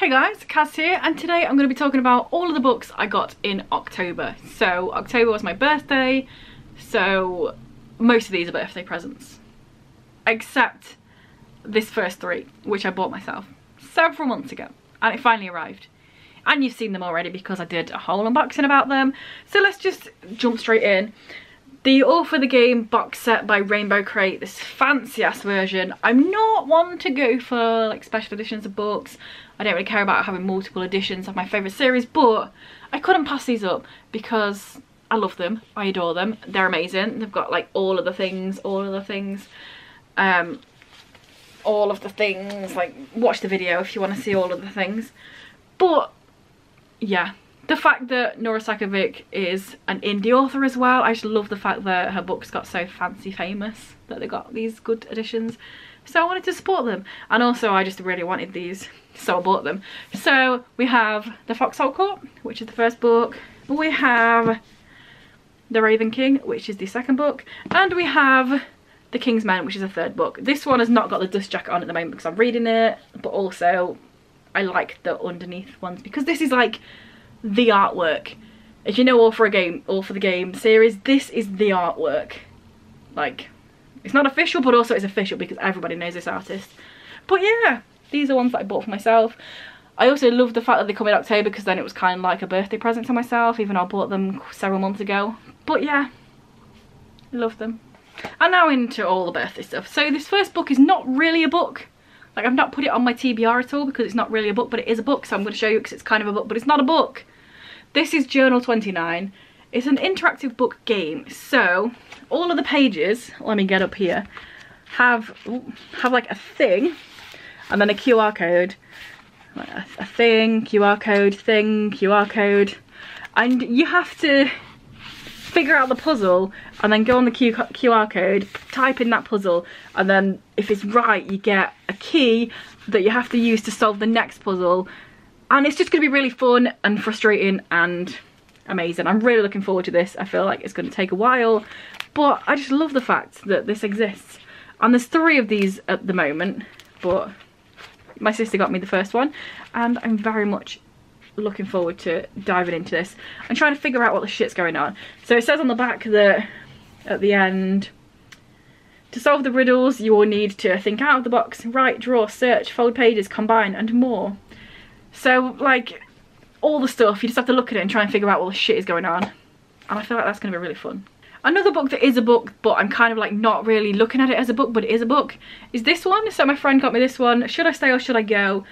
Hey guys, Kaz here, and today I'm going to be talking about all of the books I got in October. So October was my birthday, so most of these are birthday presents. Except this first three, which I bought myself several months ago, and it finally arrived. And you've seen them already because I did a whole unboxing about them. So let's just jump straight in. The All for the Game box set by Rainbow Crate, this fancy ass version. I'm not one to go for like special editions of books. I don't really care about having multiple editions of my favourite series, but I couldn't pass these up because I love them, I adore them, they're amazing. They've got like all of the things, like watch the video if you want to see all of the things. But yeah, the fact that Nora Sakavic is an indie author as well, I just love the fact that her books got so fancy famous, that they got these good editions. So I wanted to support them, and also I just really wanted these, so I bought them. So we have The Foxhole Court, which is the first book. We have The Raven King, which is the second book. And we have The King's Men, which is the third book. This one has not got the dust jacket on at the moment because I'm reading it, but also I like the underneath ones because this is like the artwork. As you know, All for the Game series, this is the artwork. Like, it's not official, but also it's official because everybody knows this artist. But yeah, these are ones that I bought for myself. I also love the fact that they come in October because then it was kind of like a birthday present to myself, even though I bought them several months ago. But yeah, I love them. And now into all the birthday stuff. So this first book is not really a book. Like, I've not put it on my TBR at all because it's not really a book, but it is a book, so I'm going to show you because it's kind of a book, but it's not a book. This is Journal 29. It's an interactive book game. So all of the pages, let me get up here, have like a thing and then a QR code. A thing, QR code, thing, QR code. And you have to figure out the puzzle and then go on the QR code, type in that puzzle, and then if it's right you get a key that you have to use to solve the next puzzle. And it's just going to be really fun and frustrating and amazing. I'm really looking forward to this. I feel like it's going to take a while, but I just love the fact that this exists. And there's 3 of these at the moment, but my sister got me the first one and I'm very much looking forward to diving into this and trying to figure out what the shit's going on. So it says on the back that at the end, to solve the riddles you will need to think out of the box, write, draw, search, fold pages, combine and more. So like all the stuff, you just have to look at it and try and figure out what the shit is going on, and I feel like that's going to be really fun. Another book that is a book, but I'm kind of like not really looking at it as a book, but it is a book, is this one. So my friend got me this one, Should I Stay or Should I Go?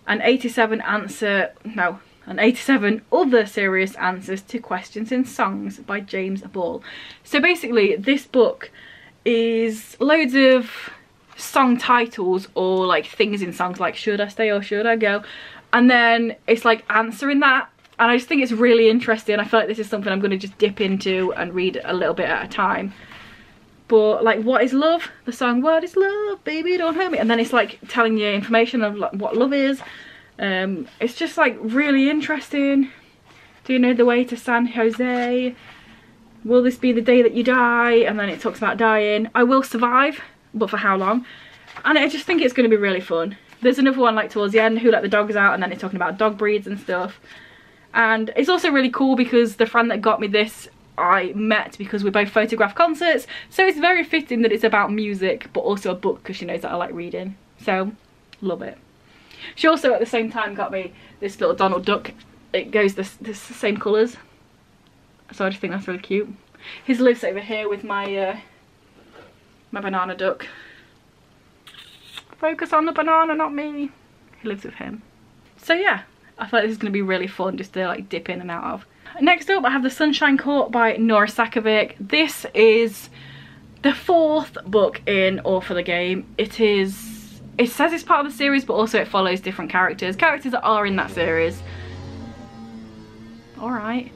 An 87 other serious answers to questions in songs by James Ball. So basically this book is loads of song titles or like things in songs like Should I Stay or Should I Go? And then it's like answering that, and I just think it's really interesting. I feel like this is something I'm going to just dip into and read a little bit at a time. But like, what is love? The song, what is love, baby, don't hurt me. And then it's like telling you information of like what love is. It's just like really interesting. Do you know the way to San Jose? Will this be the day that you die? And then it talks about dying. I will survive, but for how long? And I just think it's going to be really fun. There's another one like towards the end, Who Let the Dogs Out, and then it's talking about dog breeds and stuff. And it's also really cool because the friend that got me this I met because we both photographed concerts, so it's very fitting that it's about music but also a book because she knows that I like reading. So love it. She also at the same time got me this little Donald Duck. It goes the same colours, so I just think that's really cute. His lives over here with my my banana duck. Focus on the banana, not me. He lives with him. So yeah, I feel like this is going to be really fun just to like dip in and out of. Next up I have The Sunshine Court by Nora Sakavic. This is the 4th book in All for the Game. It says it's part of the series, but also it follows different characters that are in that series. Alright.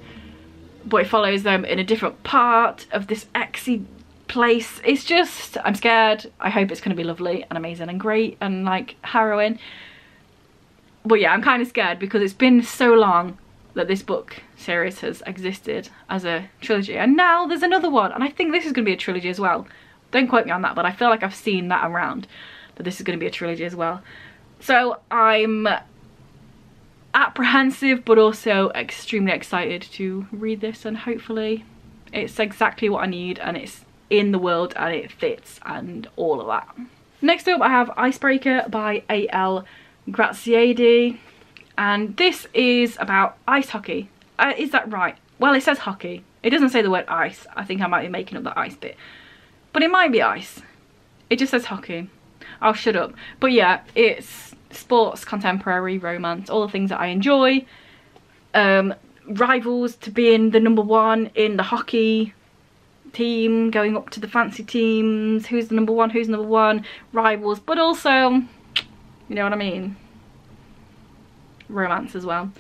But it follows them in a different part of this exy place. It's just, I'm scared. I hope it's going to be lovely and amazing and great and like harrowing. But yeah, I'm kind of scared because it's been so long that this book series has existed as a trilogy, and now there's another one, and I think this is going to be a trilogy as well. Don't quote me on that, but I feel like I've seen that around, that this is going to be a trilogy as well. So I'm apprehensive but also extremely excited to read this, and hopefully it's exactly what I need and it's in the world and it fits and all of that. Next up I have Icebreaker by A.L. Graziadi, and this is about ice hockey. Is that right? Well, it says hockey. It doesn't say the word ice. I think I might be making up the ice bit. But it might be ice. It just says hockey. I'll shut up. But yeah, it's sports, contemporary, romance, all the things that I enjoy. Rivals to being the #1 in the hockey team, going up to the fancy teams, who's the #1, rivals, but also, you know what I mean, romance as well.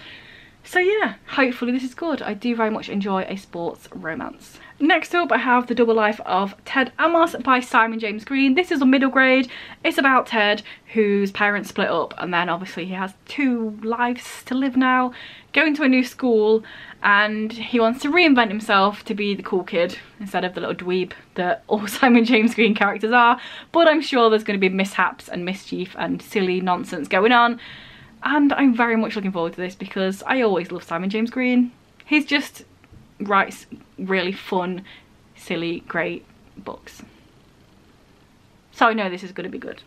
So yeah, hopefully this is good. I do very much enjoy a sports romance. Next up I have The Double Life of Ted Amos by Simon James Green. This is a middle grade. It's about Ted, whose parents split up, and then obviously he has 2 lives to live now, going to a new school, and he wants to reinvent himself to be the cool kid instead of the little dweeb that all Simon James Green characters are. But I'm sure there's going to be mishaps and mischief and silly nonsense going on, and I'm very much looking forward to this because I always love Simon James Green. He's just writes really fun, silly, great books. So I know this is going to be good.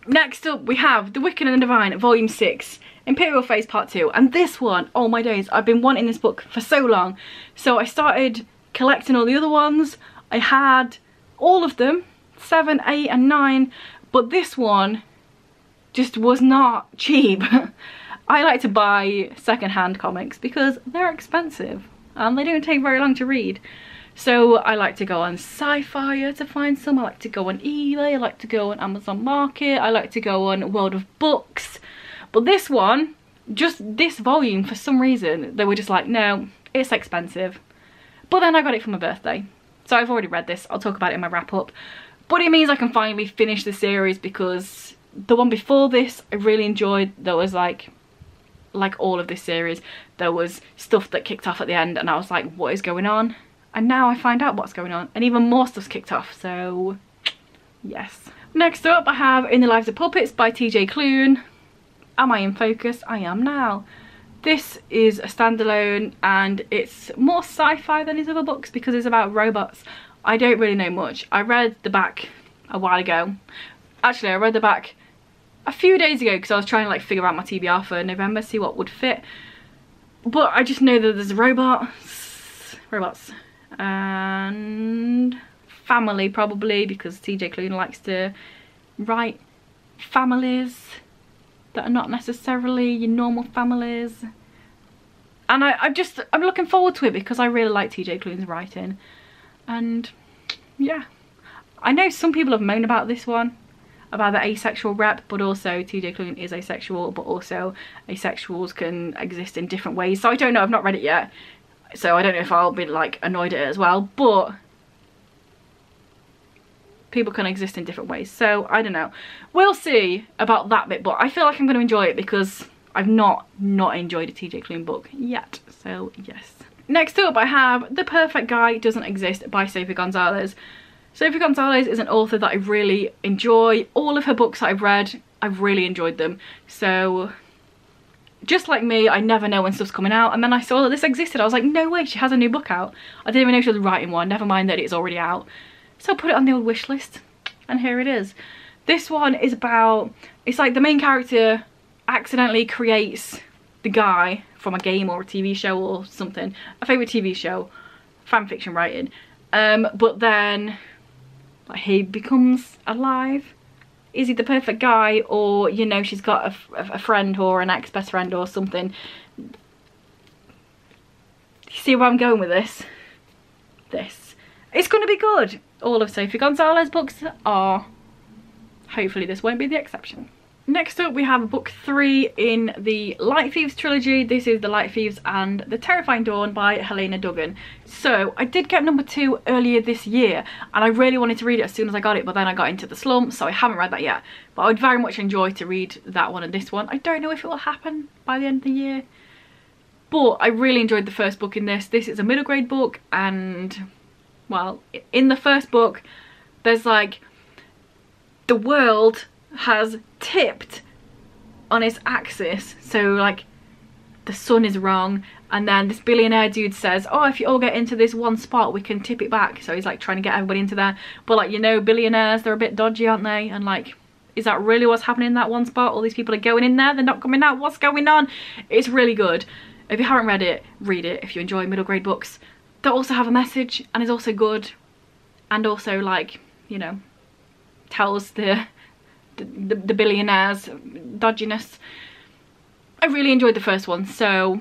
Next up we have The Wicked and the Divine, Volume 6, Imperial Phase Part 2. And this one, oh my days, I've been wanting this book for so long. So I started collecting all the other ones. I had all of them, 7, 8 and 9. But this one just was not cheap. I like to buy second-hand comics because they're expensive and they don't take very long to read. So I like to go on Sci-Fi to find some, I like to go on eBay, I like to go on Amazon Market, I like to go on World of Books. But this one, just this volume, for some reason, they were just like, no, it's expensive. But then I got it for my birthday. So I've already read this, I'll talk about it in my wrap-up. But it means I can finally finish the series because the one before this I really enjoyed. There was like all of this series, there was stuff that kicked off at the end and I was like, what is going on? And now I find out what's going on and even more stuff's kicked off, so yes. Next up I have In the Lives of Puppets by TJ Klune. Am I in focus? I am now. This is a standalone and it's more sci-fi than his other books because it's about robots. I don't really know much. I read the back a while ago. Actually, I read the back a few days ago because I was trying to like figure out my TBR for November, see what would fit. But I just know that there's robots, and family probably, because TJ Klune likes to write families that are not necessarily your normal families. And I'm looking forward to it because I really like TJ Klune's writing. And yeah, I know some people have moaned about this one, about the asexual rep, but also TJ Klune is asexual, but also asexuals can exist in different ways. So I don't know, I've not read it yet, so I don't know if I'll be like annoyed at it as well, but people can exist in different ways, so I don't know. We'll see about that bit, but I feel like I'm going to enjoy it because I've not enjoyed a TJ Klune book yet, so yes. Next up I have The Perfect Guy Doesn't Exist by Sophie Gonzalez. Sophie Gonzalez is an author that I really enjoy. All of her books that I've read, I've really enjoyed them. So, just like me, I never know when stuff's coming out. And then I saw that this existed. I was like, no way, she has a new book out. I didn't even know she was writing one, never mind that it's already out. So I put it on the old wish list, and here it is. This one is about, it's like the main character accidentally creates the guy from a game or a TV show or something. A favourite TV show, fan fiction writing. But then like, he becomes alive. Is he the perfect guy, or you know, she's got a friend or an ex-best friend or something? You see where I'm going with this? It's going to be good. All of Sophie Gonzalez books are. Hopefully this won't be the exception. Next up we have book 3 in the Light Thieves trilogy. This is The Light Thieves and the Terrifying Dawn by Helena Duggan. So I did get number 2 earlier this year and I really wanted to read it as soon as I got it, but then I got into the slump, so I haven't read that yet. But I would very much enjoy to read that one and this one. I don't know if it will happen by the end of the year, but I really enjoyed the first book in this. This is a middle grade book, and well, in the first book there's like, the world has tipped on its axis, so like the sun is wrong, and then this billionaire dude says, oh, if you all get into this one spot we can tip it back. So he's like trying to get everybody into there, but like, you know, billionaires, they're a bit dodgy, aren't they? And like, is that really what's happening in that one spot? All these people are going in there, they're not coming out, what's going on? It's really good. If you haven't read it, read it if you enjoy middle grade books that also have a message and is also good, and also, like, you know, tells the billionaires dodginess. I really enjoyed the first one, so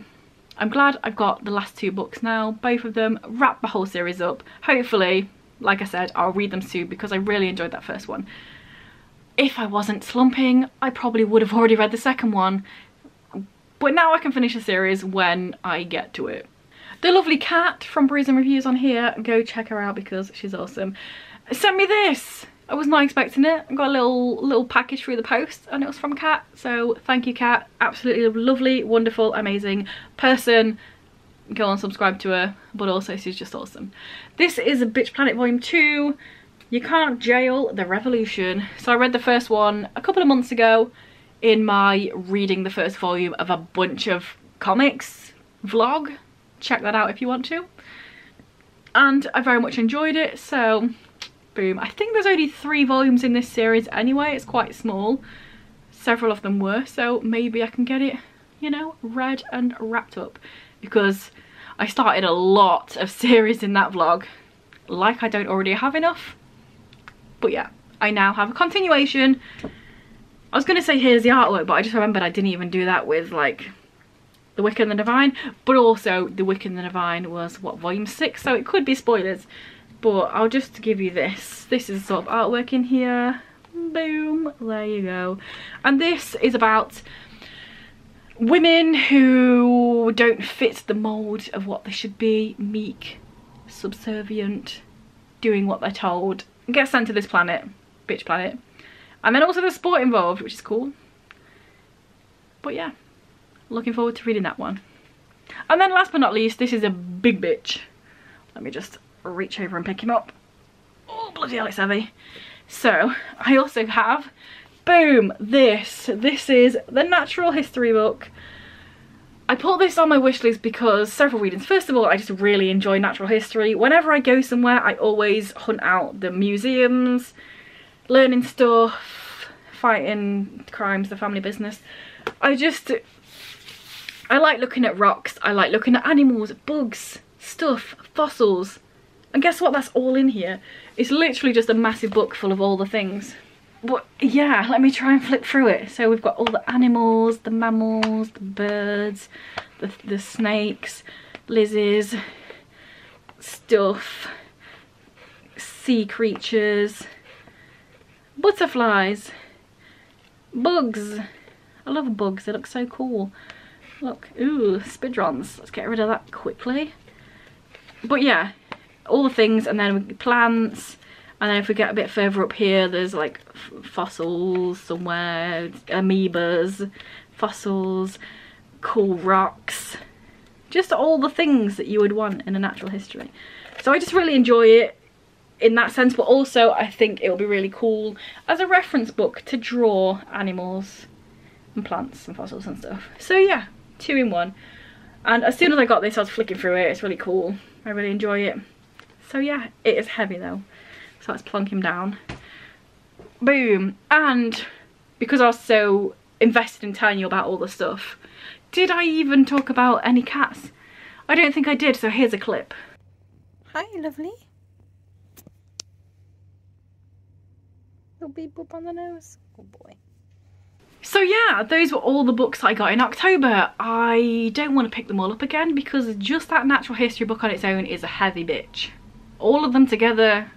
I'm glad I've got the last 2 books now. Both of them wrap the whole series up. Hopefully, like I said, I'll read them soon because I really enjoyed that first one. If I wasn't slumping, I probably would have already read the second one, but now I can finish the series when I get to it. The lovely Kat from Brews and Reviews on here, go check her out because she's awesome, sent me this. I was not expecting it. I got a little package through the post and it was from Kat, so thank you, Kat. Absolutely lovely, wonderful, amazing person. Go and subscribe to her, but also she's just awesome. This is a Bitch Planet Volume 2. You Can't Jail the Revolution. So I read the first one a couple of months ago in my reading the first volume of a bunch of comics vlog. Check that out if you want to. And I very much enjoyed it, so boom. I think there's only 3 volumes in this series anyway, it's quite small. Several of them were, so maybe I can get it, you know, read and wrapped up. Because I started a lot of series in that vlog, like I don't already have enough. But yeah, I now have a continuation. I was going to say here's the artwork, but I just remembered I didn't even do that with like The Wicked and the Divine. But also The Wicked and the Divine was, what, volume 6? So it could be spoilers. But I'll just give you this. This is sort of artwork in here. Boom, there you go. And this is about women who don't fit the mould of what they should be. Meek, subservient, doing what they're told. Get sent to this planet, Bitch Planet. And then also there's sport involved, which is cool. But yeah, looking forward to reading that one. And then last but not least, this is a big bitch. Let me just reach over and pick him up. Oh, bloody hell, it's heavy. So, I also have, boom, this. This is the Natural History book. I put this on my wish list because several reasons. First of all, I just really enjoy natural history. Whenever I go somewhere, I always hunt out the museums, learning stuff, fighting crimes, the family business. I like looking at rocks, I like looking at animals, bugs, stuff, fossils. And guess what, that's all in here. It's literally just a massive book full of all the things. But yeah, let me try and flip through it. So we've got all the animals, the mammals, the birds, the snakes, lizards, stuff, sea creatures, butterflies, bugs. I love bugs, they look so cool. Look, ooh, spidrons. Let's get rid of that quickly. But yeah, all the things, and then plants, and then if we get a bit further up here, there's like fossils somewhere, amoebas, fossils, cool rocks, just all the things that you would want in a natural history. So I just really enjoy it in that sense, but also I think it'll be really cool as a reference book to draw animals and plants and fossils and stuff. So yeah, 2 in 1. And as soon as I got this, I was flicking through it. It's really cool. I really enjoy it. So yeah, it is heavy though. So let's plonk him down. Boom. And because I was so invested in telling you about all the stuff, did I even talk about any cats? I don't think I did, so here's a clip. Hi, lovely. Little beep boop on the nose. Oh boy. So yeah, those were all the books I got in October. I don't want to pick them all up again because just that natural history book on its own is a heavy bitch. All of them together,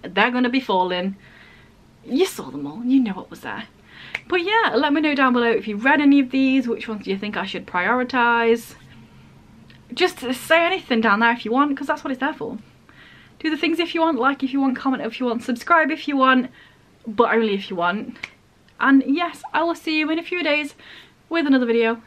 they're going to be falling. You saw them all, you know what was there. But yeah, let me know down below if you've read any of these, which ones do you think I should prioritise. Just say anything down there if you want, because that's what it's there for. Do the things if you want, like if you want, comment if you want, subscribe if you want, but only if you want. And yes, I will see you in a few days with another video.